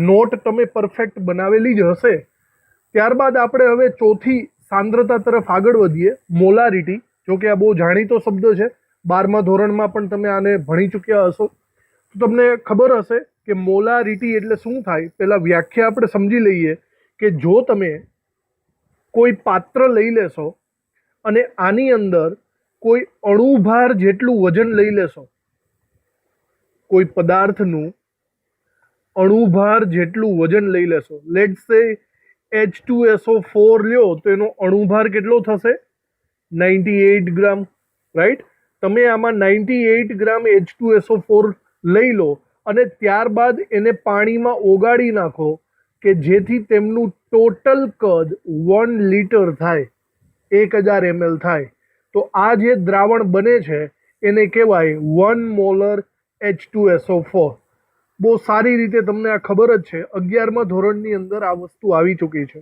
Not તમે perfect બનાવેલી જ હશે। ત્યારબાદ આપણે હવે ચોથી સાંદ્રતા તરફ આગળ વધીએ, મોલારિટી। જો કે આ બહુ જાણીતો શબ્દ છે, 12મા ધોરણમાં પણ તમે આને ભણી ચૂક્યા હશો, તો તમને ખબર હશે કે મોલારિટી એટલે શું થાય। પહેલાં વ્યાખ્યા આપણે સમજી લઈએ કે જો તમે કોઈ પાત્ર લઈ લેશો અને આની અંદર કોઈ અણુભાર જેટલું વજન લઈ લેશો, કોઈ પદાર્થનું અણુભાર જેટલું વજન લઈ લેશો, લેટ્સ સે H2SO4 લ્યો તો એનો અણુભાર કેટલો થશે? 98 ગ્રામ, રાઈટ। તમે આમાં 98 ગ્રામ H2SO4 લઈ લો અને ત્યારબાદ એને પાણીમાં ઓગાળી નાખો કે જેથી તેમનું ટોટલ કદ 1 લીટર થાય, 1000 ml થાય, તો આ જે દ્રાવણ બને છે એને કહેવાય 1 મોલર H2SO4। બહુ સારી રીતે તમને આ ખબર જ છે, 11મા ધોરણની અંદર આ વસ્તુ આવી ચૂકી છે।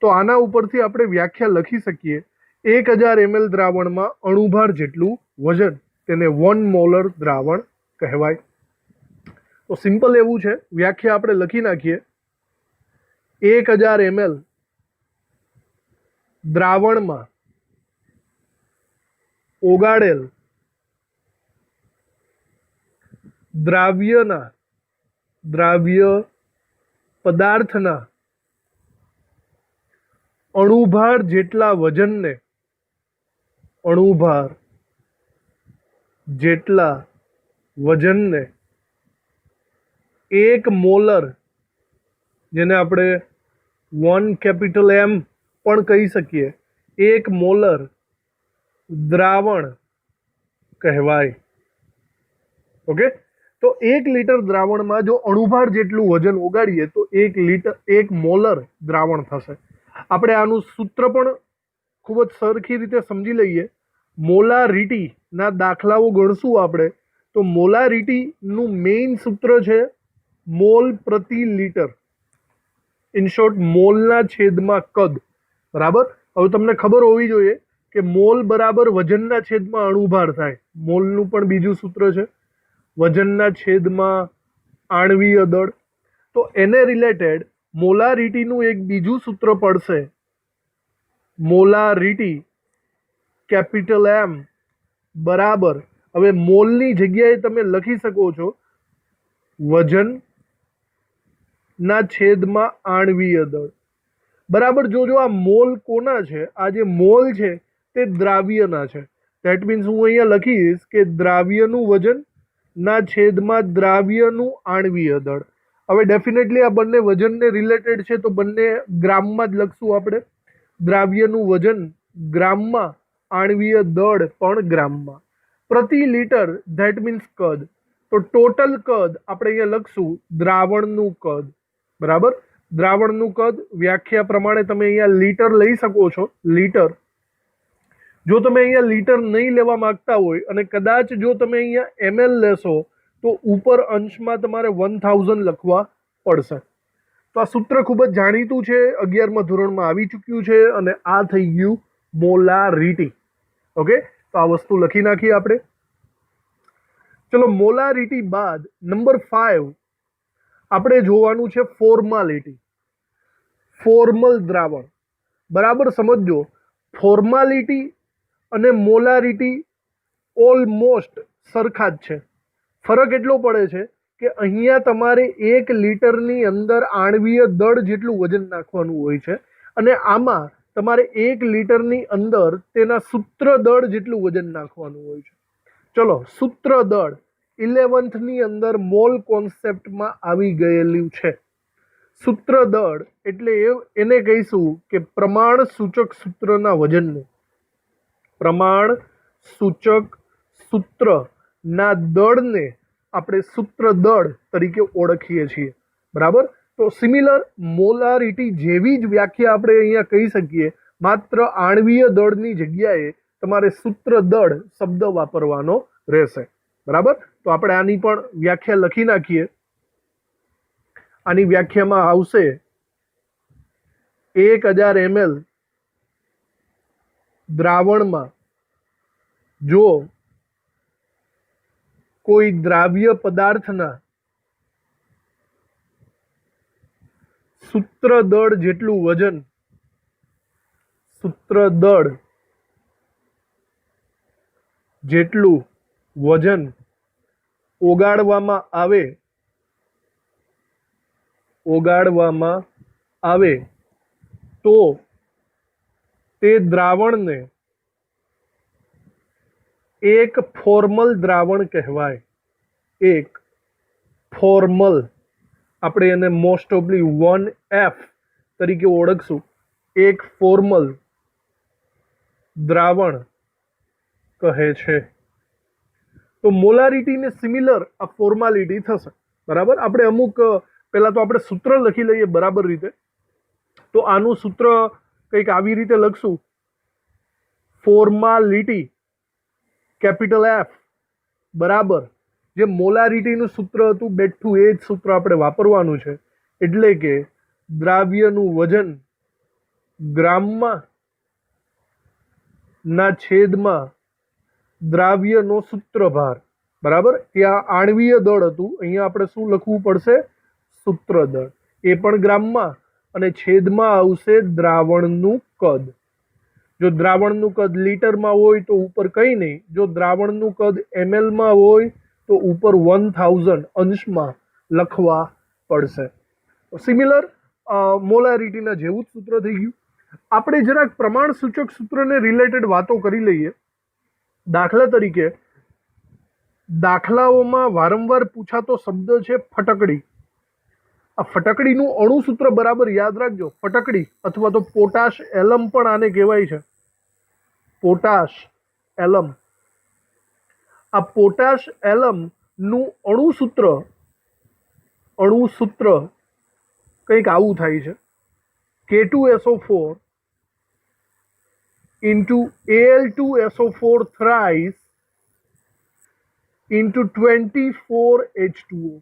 તો આના ઉપરથી આપણે વ્યાખ્યા લખી શકીએ, 1000 ml દ્રાવણમાં અણુભાર જેટલું વજન, તેને 1 મોલર દ્રાવણ કહેવાય। તો સિમ્પલ એવું છે, વ્યાખ્યા આપણે લખી નાખીએ। 1000 ml દ્રાવણમાં ઓગાળેલ દ્રાવ્ય પદાર્થના અણુભાર જેટલા વજનને 1 મોલર, જેને આપણે 1 કેપિટલ M પણ કહી શકીએ, 1 મોલર દ્રાવણ કહેવાય। ઓકે, તો 1 લીટર દ્રાવણમાં જો અણુભાર જેટલું વજન ઓગાળીએ તો 1 મોલર દ્રાવણ થશે। આપણે આનું સૂત્ર પણ ખૂબ જ સરખી રીતે સમજી લઈએ। મોલારિટીના દાખલાઓ ગણશું આપણે, તો મોલારિટીનું મેઇન સૂત્ર છે મોલ પ્રતિ લીટર, ઇન શોર્ટ મોલના છેદમાં કદ, બરાબર। હવે તમને ખબર હોવી જોઈએ કે મોલ બરાબર વજનના છેદમાં અણુભાર થાય। મોલનું પણ બીજું સૂત્ર છે વજનના છેદમાં આણ્વીય દળ। તો એને રિલેટેડ મોલારિટીનું એક બીજું સૂત્ર પડશે, મોલારિટી કેપિટલ M બરાબર, હવે મોલની જગ્યાએ તમે લખી શકો છો વજનના છેદમાં આણ્વીય દળ, બરાબર। જો આ મોલ કોના છે? આ જે મોલ છે તે દ્રાવ્યના છે। ધેટ મીન્સ હું અહીંયા લખીશ કે દ્રાવ્યનું વજન ના છેદમાં દ્રાવ્યનું આણ્વીય દળ। હવે ડેફિનેટલી આ બંને વજનને રિલેટેડ છે, તો બંને ગ્રામમાં જ લખશું આપણે। દ્રાવ્યનું વજન ગ્રામમાં, આણ્વીય દળ પણ ગ્રામમાં, પ્રતિ લીટર ધેટ મીન્સ કદ, તો ટોટલ કદ આપણે અહીંયા લખશું દ્રાવણનું કદ, બરાબર। દ્રાવણનું કદ વ્યાખ્યા પ્રમાણે તમે અહીંયા લીટર લઈ શકો છો, લીટર। જો તમે અહીંયા લીટર નહીં લેવા માંગતા હોય અને કદાચ જો તમે અહીંયા ml લેશો તો ઉપર અંશમાં તમારે 1000 લખવા પડશે। તો આ સૂત્ર ખૂબ જ જાણીતું છે, 11મા ધોરણમાં આવી ચૂક્યું છે, અને આ થઈ ગયું મોલારિટી। ઓકે, તો આ વસ્તુ લખી નાખીએ આપણે। ચલો, મોલારિટી બાદ નંબર 5 આપણે જોવાનું છે ફોર્માલિટી, ફોર્મલ દ્રાવણ। બરાબર સમજો, ફોર્માલિટી અને મોલારિટી ઓલમોસ્ટ સરખા જ છે। ફરક એટલો પડે છે કે અહીંયા તમારે 1 લીટરની અંદર આણ્વીય દળ જેટલું વજન નાખવાનું હોય છે, અને આમાં તમારે 1 લીટરની અંદર તેના સૂત્ર દળ જેટલું વજન નાખવાનું હોય છે। ચલો, સૂત્ર દળ 11thની અંદર મોલ કોન્સેપ્ટમાં આવી ગયેલું છે। સૂત્ર દળ એટલે એને કહીશું કે પ્રમાણ સૂચક સૂત્રના વજનને, પ્રમાણ સૂચક સૂત્રના દળને આપણે સૂત્ર દળ તરીકે ઓળખીએ છીએ, બરાબર। તો સિમિલર મોલારિટી જેવી જ વ્યાખ્યા આપણે અહીંયા કહી શકીએ, માત્ર આણ્વીય દળની જગ્યાએ તમારે સૂત્ર દળ શબ્દ વાપરવાનો રહેશે, બરાબર। તો આપણે આની પણ વ્યાખ્યા લખી નાખીએ। આની વ્યાખ્યામાં આવશે 1000 ml દ્રાવણમાં જો કોઈ દ્રાવ્ય પદાર્થના સૂત્ર દળ જેટલું વજન, સૂત્ર દળ જેટલું વજન ઓગાળવામાં આવે તો તે દ્રાવણને એક ફોર્મલ દ્રાવણ કહેવાય. એક ફોર્મલ, આપણે એને મોસ્ટ ઓફલી 1F તરીકે ઓળખશું. એક ફોર્મલ દ્રાવણ કહે છે. તો મોલારિટીને સિમિલર આ ફોર્માલિટી થશે. બરાબર, આપણે અમુક પહેલાં તો આપણે સૂત્ર લખી લઈએ બરાબર રીતે. તો આનું સૂત્ર કંઈક આવી રીતે લખશું: ફોર્માલિટી કેપિટલ F બરાબર જે મોલારિટીનું સૂત્ર હતું બેઠું એ જ સૂત્ર આપણે વાપરવાનું છે. એટલે કે દ્રાવ્યનું વજન ગ્રામમાં ના છેદમાં દ્રાવ્યનો સૂત્રભાર. બરાબર, ત્યાં આણ્વીય દળ હતું, અહીંયા આપણે શું લખવું પડશે? સૂત્ર દળ. એ પણ ગ્રામમાં, અને છેદમાં આવશે દ્રાવણનું કદ. જો દ્રાવણનું કદ લીટરમાં હોય તો ઉપર કંઈ નહીં, જો દ્રાવણનું કદ mlમાં હોય તો ઉપર 1000 અંશમાં લખવા પડશે. સિમિલર મોલારિટીના જેવું જ સૂત્ર થઈ ગયું. આપણે જરાક પ્રમાણ સૂચક સૂત્રને રિલેટેડ વાતો કરી લઈએ. દાખલા તરીકે દાખલાઓમાં વારંવાર પૂછાતો શબ્દ છે ફટકડી. આ ફટકડીનું અણુ સૂત્ર બરાબર યાદ રાખજો. ફટકડી અથવા તો પોટાશ એલમ પણ આને કહેવાય છે. પોટાશ એલમ. આ પોટાશ એલમ નું અણુ સૂત્ર કંઈક આવું થાય છે: K2SO4 into Al2SO4 thrice into 24H2O.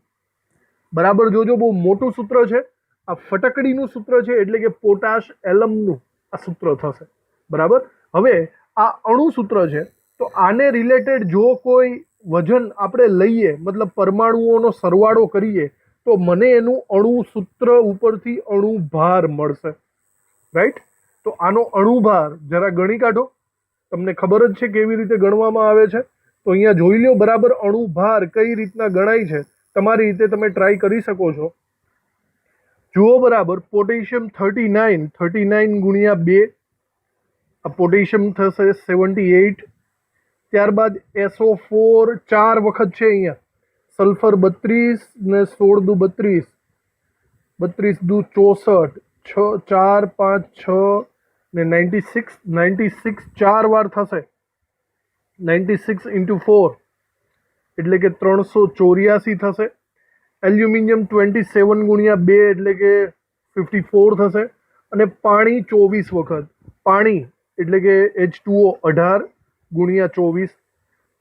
બરાબર જોજો, બહુ મોટું સૂત્ર છે. આ ફટકડીનું સૂત્ર છે એટલે કે પોટાશ એલમનું આ સૂત્ર થશે. બરાબર, હવે આ અણુ સૂત્ર છે તો આને રિલેટેડ જો કોઈ વજન આપણે લઈએ, મતલબ પરમાણુઓનો સરવાળો કરીએ, તો મને એનું અણુ સૂત્ર ઉપરથી અણુ ભાર મળશે. રાઈટ? તો આનો અણુભાર જરા ગણી કાઢો. તમને ખબર જ છે કેવી રીતે ગણવામાં આવે છે. તો અહીંયા જોઈ લો બરાબર અણુભાર કઈ રીતના ગણાય છે. તમારી રીતે તમે ટ્રાય કરી શકો છો. જુઓ બરાબર, પોટેશિયમ 39 ગુણ્યા 2, આ પોટેશિયમ થશે 78. ત્યારબાદ SO4 4 વખત છે અહીંયા. સલ્ફર 32 ને 16 દુ 32, 32 દુ 64, 4 5 6 ને 96 4 વાર થશે. 96 into 4 એટલે કે 384 થશે. એલ્યુમિનિયમ 27 ગુણ્યા 2 એટલે કે 54 થશે. અને પાણી 24 વખત. પાણી એટલે કે H2O 18 ગુણ્યા 24,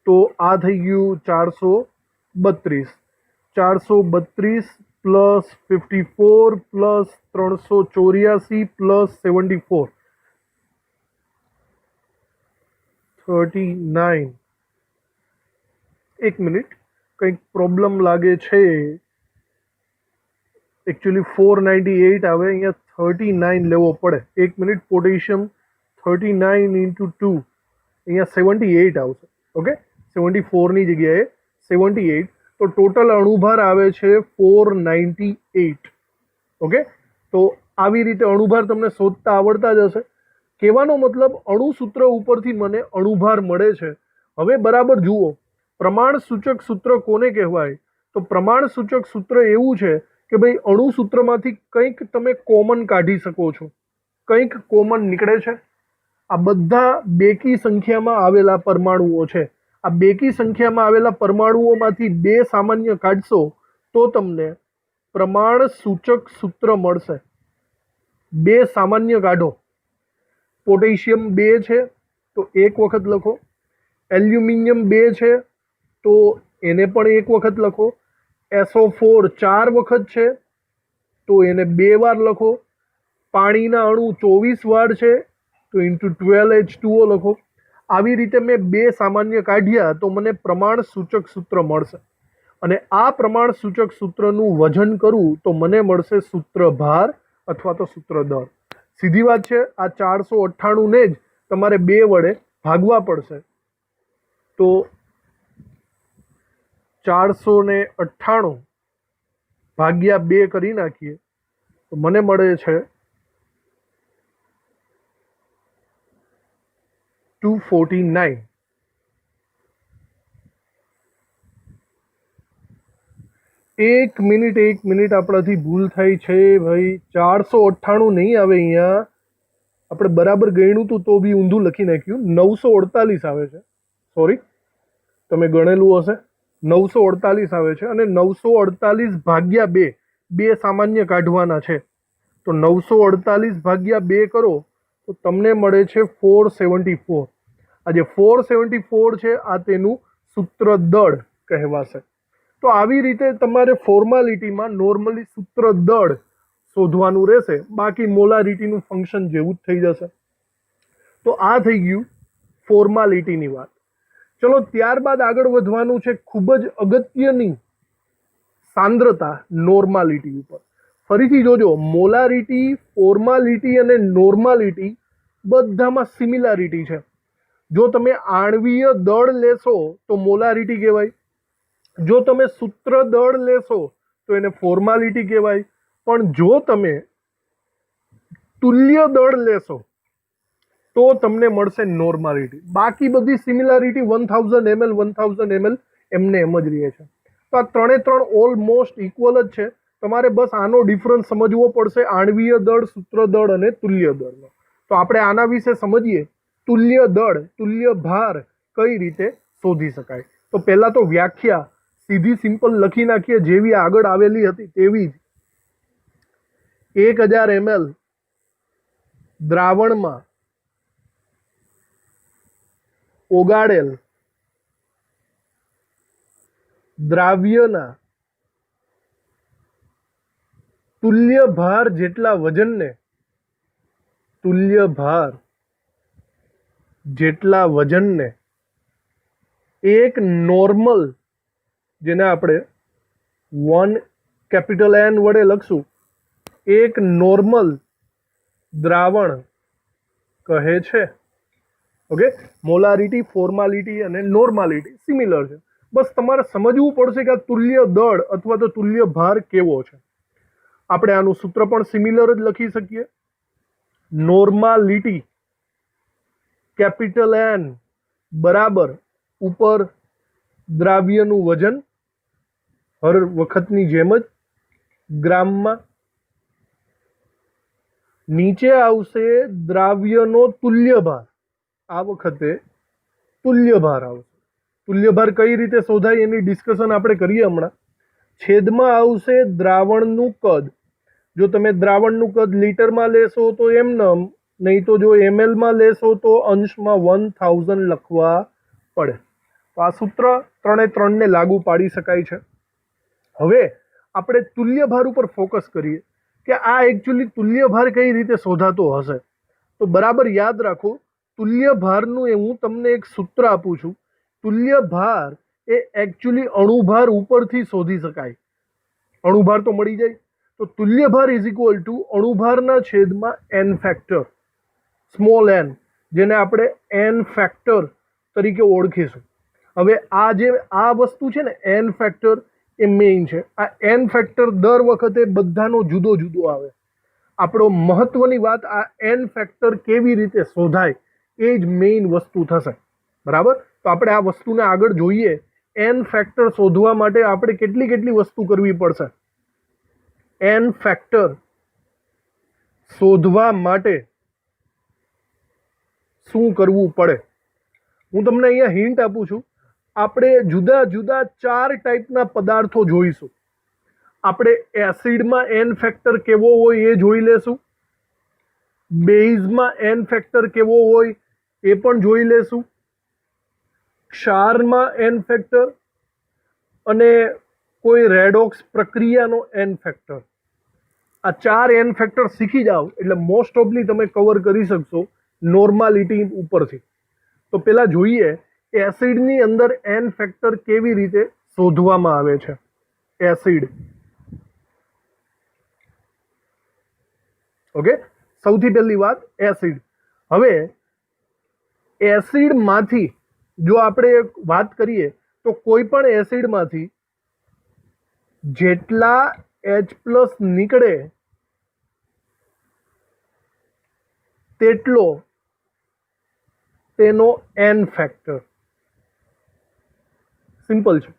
તો આ થઈ ગયું 432. 432 પ્લસ 54 પ્લસ 384 પ્લસ 74, 39. એક મિનિટ, કંઈક પ્રોબ્લેમ લાગે છે. એકચ્યુઅલી 498 આવે, અહીંયા 39 લેવો પડે. એક મિનિટ. પોટેશિયમ 39 into 2, અહીંયા 78 આવશે. ઓકે, 74ની જગ્યાએ 78. તો ટોટલ અણુભાર આવે છે 498. ઓકે, તો આવી રીતે અણુભાર તમને શોધતા આવડતા જ હશે. કહેવાનો મતલબ અણુ સૂત્ર ઉપરથી મને અણુભાર મળે છે. હવે બરાબર જુઓ, પ્રમાણ સૂચક સૂત્ર કોને કહેવાય? તો પ્રમાણ સૂચક સૂત્ર એવું છે કે ભાઈ અણુ સૂત્રમાંથી કંઈક તમે કોમન કાઢી શકો છો. કંઈક કોમન નીકળે છે. આ બધા બેકી સંખ્યામાં આવેલા પરમાણુઓ છે. આ બેકી સંખ્યામાં આવેલા પરમાણુઓમાંથી 2 સામાન્ય કાઢશો તો તમને પ્રમાણ સૂચક સૂત્ર મળશે. 2 સામાન્ય કાઢો. પોટેશિયમ 2 છે તો 1 વખત લખો. એલ્યુમિનિયમ 2 છે તો એને પણ 1 વખત લખો. SO4 4 વખત છે તો એને 2 વાર લખો. પાણીના અણુ 24 વાર છે તો ઇન્ટુ 12H2O લખો. આવી રીતે મેં 2 સામાન્ય કાઢ્યા તો મને પ્રમાણ સૂચક સૂત્ર મળશે. અને આ પ્રમાણ સૂચક સૂત્રનું વજન કરું તો મને મળશે સૂત્રભાર, અથવા તો સૂત્ર દળ. સીધી વાત છે. આ 498 ને જ તમારે 2 વડે ભાગવા પડશે. તો 498 ભાગ્યા 2 કરી નાખીએ તો મને મળે છે 249. એક મિનિટ આપણાથી ભૂલ થઈ છે ભાઈ. 498 નહીં આવે અહીંયા. આપણે બરાબર ગણ્યું હતું તો બી ઊંધું લખી નાખ્યું. 948 આવે છે. સોરી, તમે ગણેલું હશે. 948 આવે છે અને 948 ભાગ્યા 2, 2 સામાન્ય કાઢવાના છે. તો 948 ભાગ્યા 2 કરો તો તમને મળે છે 474. આ જે 474 છે આ તેનું સૂત્ર દળ કહેવાશે. તો આવી રીતે તમારે ફોર્માલિટીમાં નોર્મલી સૂત્ર દળ શોધવાનું રહેશે. બાકી મોલારિટીનું ફંક્શન જેવું જ થઈ જશે. તો આ થઈ ગયું ફોર્માલિટીની વાત. ચલો ત્યારબાદ આગળ વધવાનું છે ખૂબ જ અગત્યની સાંદ્રતા નોર્માલિટી ઉપર. ફરીથી જોજો, મોલારિટી, ફોર્માલિટી અને નોર્માલિટી બધામાં સિમિલારિટી છે. જો તમે આણ્વીય દળ લેશો તો મોલારિટી કહેવાય. જો તમે સૂત્ર દળ લેશો તો એને ફોર્માલિટી કહેવાય. પણ જો તમે તુલ્ય દળ લેશો તો તમને મળશે નોર્માલિટી. બાકી બધી સિમિલારિટી 1000 ml 1000 ml એમને એમ જ રહે છે. તો આ 3 ઓલમોસ્ટ ઇક્વલ જ છે. તમારે બસ આનો ડિફરન્સ સમજવો પડશે, આણ્વીય દળ, સૂત્ર દળ અને તુલ્ય દળનો. તો આપણે આના વિશે સમજીએ. તુલ્ય દળ, તુલ્ય ભાર કઈ રીતે શોધી શકાય. તો પહેલા તો વ્યાખ્યા સીધી સિમ્પલ લખી નાખીએ, જેવી આગળ આવેલી હતી તેવી જ. 1000 ml દ્રાવણમાં ઓગાળેલ દ્રાવ્યના તુલ્ય ભાર જેટલા વજનને, તુલ્ય ભાર જેટલા વજનને એક નોર્મલ, જેને આપણે 1 કેપિટલ N વડે લખશું, એક નોર્મલ દ્રાવણ કહે છે. ઓકે, મોલારિટી, ફોર્માલિટી અને નોર્માલિટી સિમિલર છે. બસ તમારે સમજવું પડશે કે આ તુલ્ય દળ અથવા તો તુલ્ય ભાર કેવો છે. આપણે આનું સૂત્ર પણ સિમિલર જ લખી શકીએ. નોર્માલિટી કેપિટલ N બરાબર ઉપર દ્રાવ્યનું વજન, હર વખતની જેમ જ ગ્રામમાં, નીચે આવશે દ્રાવ્યનો તુલ્ય ભાર. આ વખતે તુલ્ય ભાર આવશે. તુલ્ય ભાર કઈ રીતે શોધાય એની ડિસ્કશન આપણે કરીએ હમણાં. છેદમાં આવશે દ્રાવણનું કદ. જો તમે દ્રાવણનું કદ લીટરમાં લેશો તો એમનેમ, નહીં તો જો ml માં લેશો તો અંશમાં 1000 લખવા પડે. તો આ સૂત્ર 3 ને લાગુ પાડી શકાય છે. હવે આપણે તુલ્ય ભાર ઉપર ફોકસ કરીએ કે આ એકચ્યુઅલી તુલ્ય ભાર કઈ રીતે શોધાતો હશે. તો બરાબર યાદ રાખો, તુલ્ય ભારનું હું તમને એક સૂત્ર આપું છું. તુલ્ય ભાર એ એકચ્યુઅલી અણુભાર ઉપરથી શોધી શકાય. અણુભાર તો મળી જાય. તો તુલ્ય ભાર ઇઝ ઇક્વલ ટુ અણુભારના છેદમાં n ફેક્ટર, સ્મોલ n, જેને આપણે n ફેક્ટર તરીકે ઓળખીશું. હવે આ વસ્તુ છે ને n ફેક્ટર એ મેઇન છે. આ n ફેક્ટર દર વખતે બધાનો જુદો જુદો આવે. આપણો મહત્વની વાત આ n ફેક્ટર કેવી રીતે શોધાય એ જ મેઇન વસ્તુ થશે. બરાબર. તો આપણે આ વસ્તુને આગળ જોઈએ. n ફેક્ટર શોધવા માટે આપણે કેટલી વસ્તુ કરવી પડશે. n ફેક્ટર શોધવા માટે શું કરવું પડે? હું તમને અહીંયા હિન્ટ આપું છું. આપણે જુદા જુદા 4 ટાઈપના પદાર્થો જોઈશું. આપણે એસિડમાં n ફેક્ટર કેવો હોય એ જોઈ લેશું. બેઝમાં n ફેક્ટર કેવો હોય એ પણ જોઈ લેશું. ક્ષારમાં n ફેક્ટર અને કોઈ રેડોક્સ પ્રક્રિયાનો n ફેક્ટર. આ 4 n ફેક્ટર શીખી જાઓ એટલે મોસ્ટ ઓફલી તમે કવર કરી શકશો નોર્માલિટી ઉપરથી. તો પહેલા જોઈએ એસિડની અંદર n ફેક્ટર કેવી રીતે શોધવામાં આવે છે. એસિડ ઓકે, સૌથી પહેલી વાત એસિડ. હવે એસિડમાંથી જો આપણે વાત કરીએ તો કોઈ પણ એસિડમાંથી જેટલા H+ નીકળે તેટલો તેનો N ફેક્ટર. સિમ્પલ છે.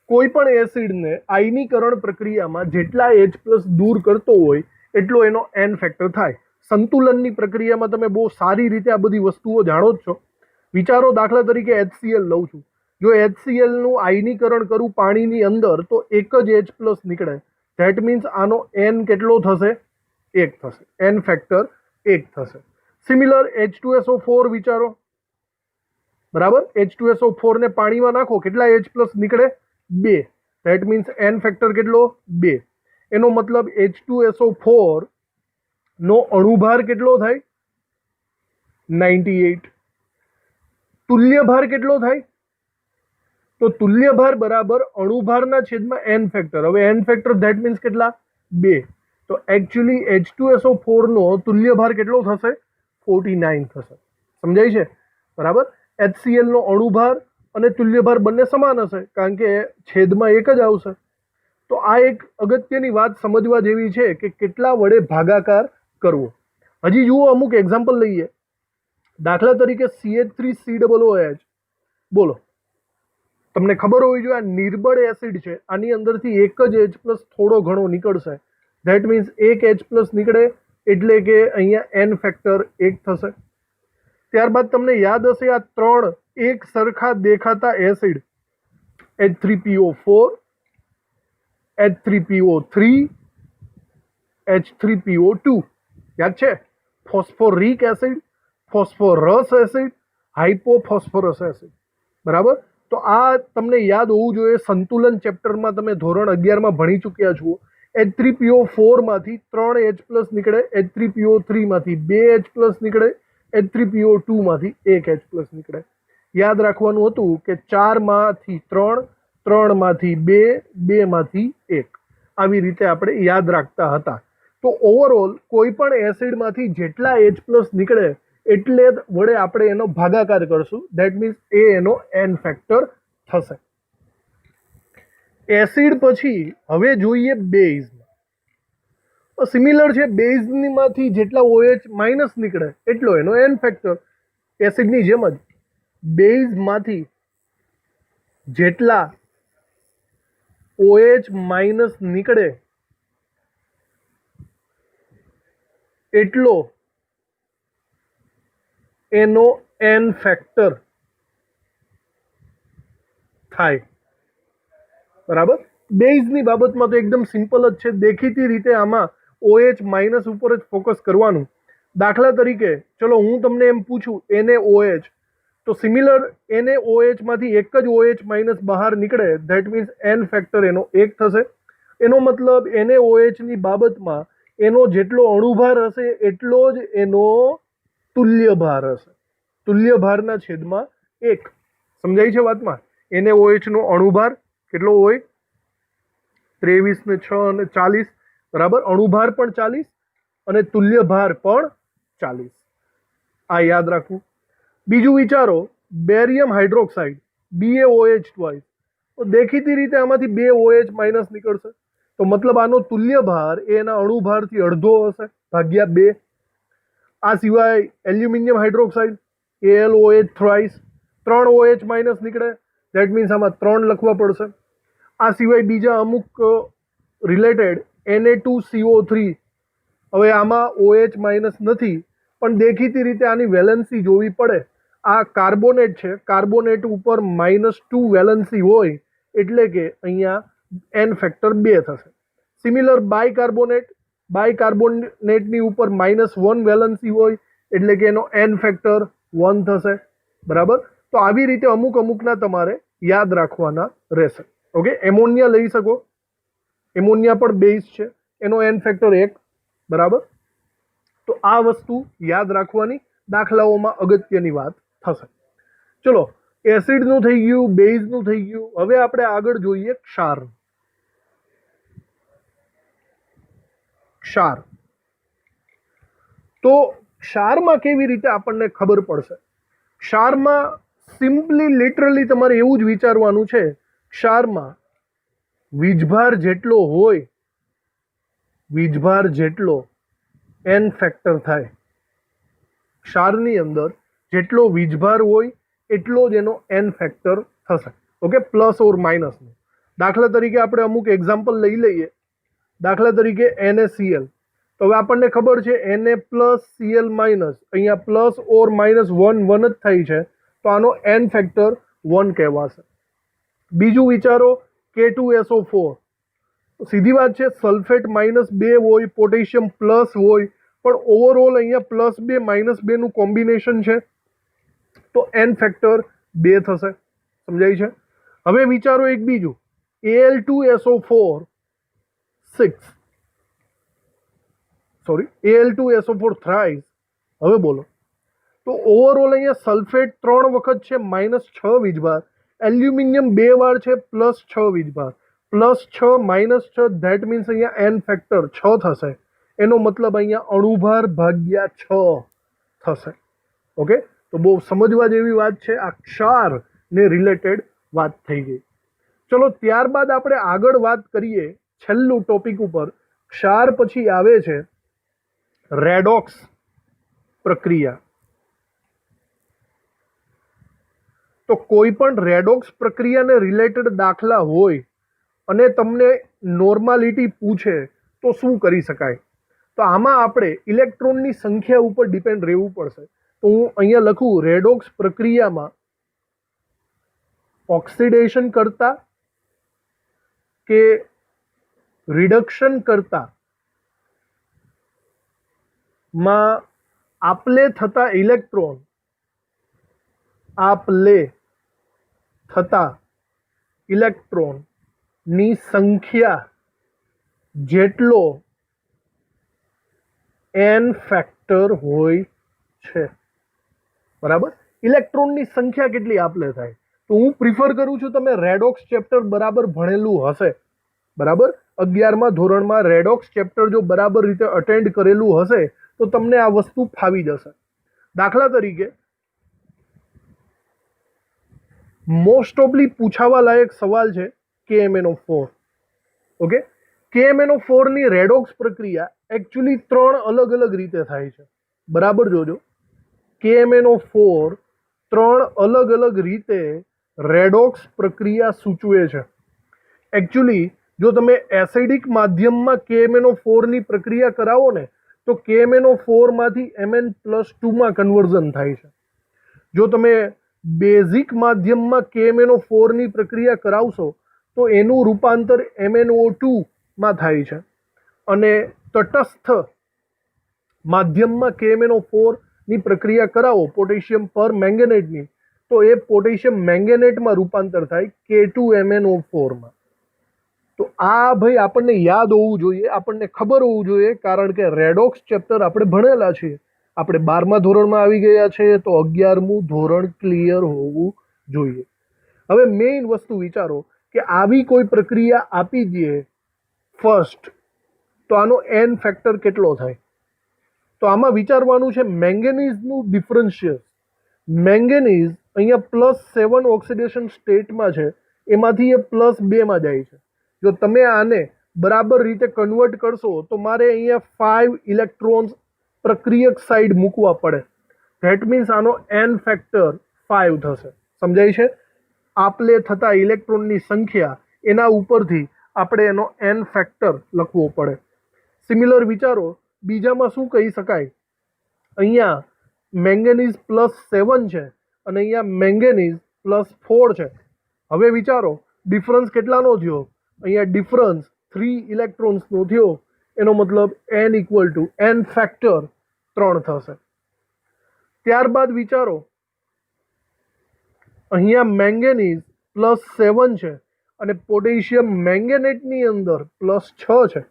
કોઈ પણ એસિડને આયનીકરણ પ્રક્રિયામાં જેટલા H+ દૂર કરતો હોય એટલો એનો N ફેક્ટર થાય. સંતુલનની પ્રક્રિયામાં તમે બહુ સારી રીતે આ બધી વસ્તુઓ જાણો જ છો. વિચારો, દાખલા તરીકે HCl લઉં છું. જો HCl નું આયનીકરણ કરું પાણીની અંદર તો એક જ H+ નીકળે. ધેટ મીન્સ આનો N કેટલો થશે? 1 થશે. N ફેક્ટર 1 થશે. સિમિલર H2SO4 વિચારો, બરાબર. H2SO4 ને પાણીમાં નાખો, કેટલા H+ નીકળે? 2. ધેટ મીન્સ N ફેક્ટર કેટલો? 2. એનો મતલબ H2SO4 નો અણુભાર કેટલો થાય? 98. તુલ્ય ભાર કેટલો થાય? તો તુલ્ય ભાર બરાબર અણુભારના છેદમાં N ફેક્ટર. હવે N ફેક્ટર ધેટ મીન્સ કેટલા? 2. તો એકચ્યુઅલી H2SO4 નો તુલ્ય ભાર કેટલો થશે? 49 થશે. સમજાય છે? બરાબર. HCl નો અણુભાર અને તુલ્યભાર બંને સમાન હશે કારણ કે છેદમાં એક જ આવશે. તો આ એક અગત્યની વાત સમજવા જેવી છે કે કેટલા વડે ભાગાકાર કરવો. હજી જુઓ, અમુક એક્ઝામ્પલ લઈએ. દાખલા તરીકે CH3COOH. બોલો, તમને ખબર હોવી જોઈએ આ નિર્બળ એસિડ છે. આની અંદરથી એક જ H+ થોડો ઘણો નીકળશે. ધેટ મીન્સ એક H+ નીકળે એટલે કે અહીંયા N ફેક્ટર 1 થશે. ત્યારબાદ તમને યાદ હશે આ 3 એક સરખા દેખાતા એસિડ H3PO4, H3PO3, H3PO2 યાદ છે? Phosphoric acid, phosphorus acid, hypophosphorous acid. બરાબર. તો આ તમને યાદ હોવું જોઈએ. સંતુલન ચેપ્ટરમાં તમે ધોરણ 11માં ભણી ચૂક્યા છો. H3PO4 માંથી 3 H+ નીકળે, H3PO3 માંથી 2 H+ નીકળે, H3PO2 માંથી 1 H+ નીકળે. યાદ રાખવાનું હતું કે 4 માંથી 3, 3 માંથી 2, 2 માંથી 1. આવી રીતે આપણે યાદ રાખતા હતા. તો ઓવરઓલ કોઈ પણ એસિડમાંથી જેટલા H+ નીકળે એટલે વડે આપણે એનો ભાગાકાર કરશું. ધેટ મીન્સ એ એનો N ફેક્ટર થશે. એસિડ પછી હવે જોઈએ બેઝ. સિમિલર છે. બેઝમાંથી જેટલા OH- નીકળે એટલો એનો N ફેક્ટર. એસિડની જેમ જ બેઝમાંથી જેટલા OH- નીકળે એટલો એનો N ફેક્ટર થાય. બરાબર. બેઝની બાબતમાં તો એકદમ સિમ્પલ જ છે. દેખીતી રીતે આમાં OH- ઉપર જ ફોકસ કરવાનું. દાખલા તરીકે ચલો હું તમને એમ પૂછું NaOH, તો સિમિલર NaOH માંથી એક જ OH- બહાર નીકળે. ધેટ મીન્સ N ફેક્ટર એનો 1 થશે. એનો મતલબ NaOH ની બાબતમાં એનો જેટલો અણુભાર હશે એટલો જ એનો તુલ્ય ભાર હશે. તુલ્ય ભારના છેદમાં 1. સમજાય છે વાતમાં? NaOH નો અણુભાર કેટલો હોય? 23 ને 6 અને 40. બરાબર. અણુભાર પણ 40 અને તુલ્ય ભાર પણ 40. આ યાદ રાખવું. બીજું વિચારો, બેરિયમ હાઇડ્રોક્સાઇડ BaOH ટ્વાઇસ. તો દેખીતી રીતે આમાંથી 2 OH- નીકળશે. તો મતલબ આનો તુલ્ય ભાર એના અણુભારથી અડધો હશે, ભાગ્યા 2. આ સિવાય aluminium hydroxide AlOH thrice, 3 OH- નીકળે. ધેટ મીન્સ આમાં 3 લખવા પડશે. આ સિવાય બીજા અમુક રિલેટેડ Na2CO3. હવે આમાં OH- નથી પણ દેખીતી રીતે આની વેલેન્સી જોવી પડે. આ કાર્બોનેટ છે. કાર્બોનેટ ઉપર -2 વેલેન્સી હોય એટલે કે અહીંયા N ફેક્ટર 2 થશે. સિમિલર બાયકાર્બોનેટ, બાયકાર્બોનેટની ઉપર -1 વેલેન્સી હોય એટલે કે એનો N ફેક્ટર 1 થશે. બરાબર. તો આવી રીતે અમુકના તમારે યાદ રાખવાના રહેશે. ઓકે. એમોનિયા લઈ શકો. એમોનિયા પણ બેઝ છે. એનો N ફેક્ટર 1. બરાબર. તો આ વસ્તુ યાદ રાખવાની દાખલાઓમાં અગત્યની વાત થશે. ચલો, એસિડનું થઈ ગયું, બેઝનું થઈ ગયું. હવે આપણે આગળ જોઈએ ક્ષાર. ક્ષાર. તો ક્ષારમાં કેવી રીતે આપણને ખબર પડશે? ક્ષારમાં સિમ્પલી લિટરલી તમારે એવું જ વિચારવાનું છે, ક્ષારમાં વીજભાર જેટલો હોય, વીજભાર જેટલો એન ફેક્ટર થાય. ક્ષારની અંદર જેટલો વીજભાર હોય એટલો જ એનો એન ફેક્ટર થશે. ઓકે, પ્લસ ઓર માઇનસનો. દાખલા તરીકે આપણે અમુક એક્ઝામ્પલ લઈ લઈએ. દાખલા તરીકે NaCl. તો હવે આપણને ખબર છે Na પ્લસ Cl માઇનસ, અહીંયા પ્લસ ઓર માઇનસ 1 1 જ થાય છે, તો આનો એન ફેક્ટર 1 કહેવાશે. બીજું વિચારો K2SO4. સીધી વાત છે, સલ્ફેટ -2 હોય, પોટેશિયમ પ્લસ હોય, પણ ઓવરઓલ અહીંયા +2 -2 નું કોમ્બિનેશન છે, તો એન ફેક્ટર 2 થશે. સમજાય છે? હવે વિચારો એક બીજું Al2SO4 6, સોરી Al2SO4 thrice. હવે બોલો, તો ઓવરઓલ અહીંયા સલ્ફેટ 3 વખત છે, -6 વીજભાર, એલ્યુમિનિયમ 2 વાર છે, +6 વીજભાર, +6 -6, ધેટ મીન્સ અહીંયા એન ફેક્ટર 6 થશે. એનો મતલબ અહીંયા અણુભાર ભાગ્યા 6 થશે. ઓકે, તો બહુ સમજવા જેવી વાત છે. આ ક્ષાર ને રિલેટેડ વાત થઈ ગઈ. ચલો ત્યારબાદ આપણે આગળ વાત કરીએ છેલ્લું ટોપિક ઉપર. ક્ષાર પછી આવે છે રેડોક્સ પ્રક્રિયા. તો કોઈ પણ રેડોક્સ પ્રક્રિયાને રિલેટેડ દાખલા હોય અને તમને નોર્માલિટી પૂછે તો શું કરી શકાય? તો આમાં આપણે ઇલેક્ટ્રોનની સંખ્યા ઉપર ડિપેન્ડ રહેવું પડશે. તો હું અહીંયા લખું, રેડોક્સ પ્રક્રિયામાં ઓક્સિડેશન કરતા કે રિડક્શન કરતા માં આપલે થતા ઇલેક્ટ્રોન, આપલે થતા ઇલેક્ટ્રોનની સંખ્યા જેટલો એન ફેક્ટર હોય છે. બરાબર? ઇલેક્ટ્રોનની સંખ્યા કેટલી આપલે થાય? તો હું પ્રિફર કરું છું તમે રેડોક્સ ચેપ્ટર બરાબર ભણેલું હશે. બરાબર? 11મા ધોરણમાં રેડોક્સ ચેપ્ટર જો બરાબર રીતે અટેન્ડ કરેલું હશે તો તમને આ વસ્તુ ફાવી જશે. દાખલા તરીકે મોસ્ટ ઓફલી પૂછાવા લાયક સવાલ છે KMnO4. ઓકે, KMnO4 ની રેડોક્સ પ્રક્રિયા એકચ્યુઅલી 3 અલગ અલગ રીતે થાય છે. બરાબર જોજો, KMnO4 3 અલગ અલગ રીતે રેડોક્સ પ્રક્રિયા સૂચવે છે. એકચ્યુઅલી જો તમે એસિડિક માધ્યમમાં KMnO4 ની પ્રક્રિયા કરાવો ને તો KMnO4 માંથી Mn+2 માં કન્વર્ઝન થાય છે. જો તમે બેઝિક માધ્યમમાં KMnO4 ની પ્રક્રિયા કરાવશો તો એનું રૂપાંતર MnO2 માં થાય છે. અને તટસ્થ માધ્યમમાં KMnO4 ની પ્રક્રિયા કરાવો પોટેશિયમ પર મેંગેનેટની, તો એ પોટેશિયમ મેંગેનેટમાં રૂપાંતર થાય K2MnO4 માં. તો આ ભાઈ આપણને યાદ હોવું જોઈએ, આપણને ખબર હોવું જોઈએ, કારણ કે રેડોક્સ ચેપ્ટર આપણે ભણેલા છીએ. આપણે 12મા ધોરણમાં આવી ગયા છે, તો 11મું ધોરણ ક્લિયર હોવું જોઈએ. હવે મેઇન વસ્તુ વિચારો કે આવી કોઈ પ્રક્રિયા આપી દઈએ ફર્સ્ટ, તો આનો એન ફેક્ટર કેટલો થાય? તો આમાં વિચારવાનું છે મેંગેનીઝનું ડિફરન્શિયસ. મેંગેનીઝ અહીંયા +7 ઓક્સિડેશન સ્ટેટમાં છે, એમાંથી એ +2 માં જાય છે. જો તમે આને બરાબર રીતે કન્વર્ટ કરશો તો મારે અહીંયા 5 ઇલેક્ટ્રોન્સ પ્રક્રિયક સાઈડ મૂકવા પડે. ધેટ મીન્સ આનો એન ફેક્ટર 5 થશે. સમજાય છે? આપલે થતા ઇલેક્ટ્રોનની સંખ્યા એના ઉપરથી આપણે એનો એન ફેક્ટર લખવો પડે. સિમિલર વિચારો બીજામાં શું કહી શકાય? અહીંયા મેંગેનીઝ +7 છે અને અહીંયા મેંગેનીઝ +4 છે. હવે વિચારો ડિફરન્સ કેટલાનો થયો? અહીંયા ડિફરન્સ 3 ઇલેક્ટ્રોન્સનો થયો. એનો મતલબ n = n ફેક્ટર 3 થશે. ત્યારબાદ વિચારો અહીંયા મેંગેનીઝ +7 છે અને પોટેશિયમ મેંગેનેટની અંદર +6 છે.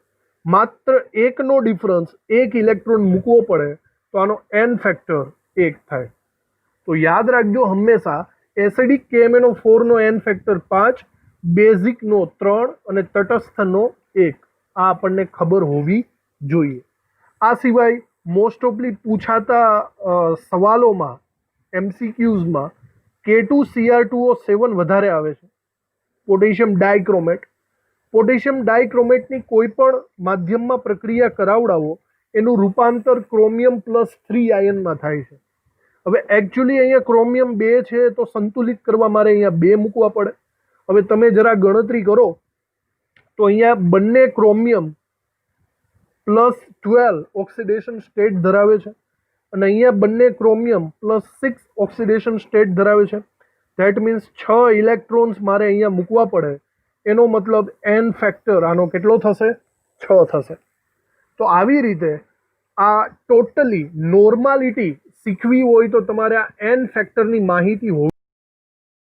માત્ર એકનો ડિફરન્સ 1 ઇલેક્ટ્રોન મૂકવો પડે તો આનો એન ફેક્ટર 1 થાય. તો યાદ રાખજો હંમેશા એસિડિક KMnO4 નો એન ફેક્ટર 5, બેઝિકનો 3 અને તટસ્થનો 1. આ આપણને ખબર હોવી જોઈએ. આ સિવાય મોસ્ટ ઓફલી પૂછાતા સવાલોમાં MCQsમાં K2Cr2O7 વધારે આવે છે. Potassium dichromate. પોટેશિયમ ડાયક્રોમેટની કોઈ પણ માધ્યમમાં પ્રક્રિયા કરાવડાવો એનું રૂપાંતર ક્રોમિયમ+3 આયનમાં થાય છે. હવે એકચ્યુઅલી અહીંયા ક્રોમિયમ 2 છે તો સંતુલિત કરવા મારે અહીંયા 2 મૂકવા પડે. હવે તમે જરા ગણતરી કરો તો અહીંયા બંને ક્રોમિયમ +12 ઓક્સિડેશન સ્ટેટ ધરાવે છે અને અહીંયા બંને ક્રોમિયમ +6 ઓક્સિડેશન સ્ટેટ ધરાવે છે. ધેટ મીન્સ 6 ઇલેક્ટ્રોન્સ મારે અહીંયા મૂકવા પડે. એનો મતલબ n ફેક્ટર આનો કેટલો થશે? 6 થશે. તો આવી રીતે આ ટોટલી નોર્માલિટી શીખવી હોય તો તમારે આ n ફેક્ટરની માહિતી હોવી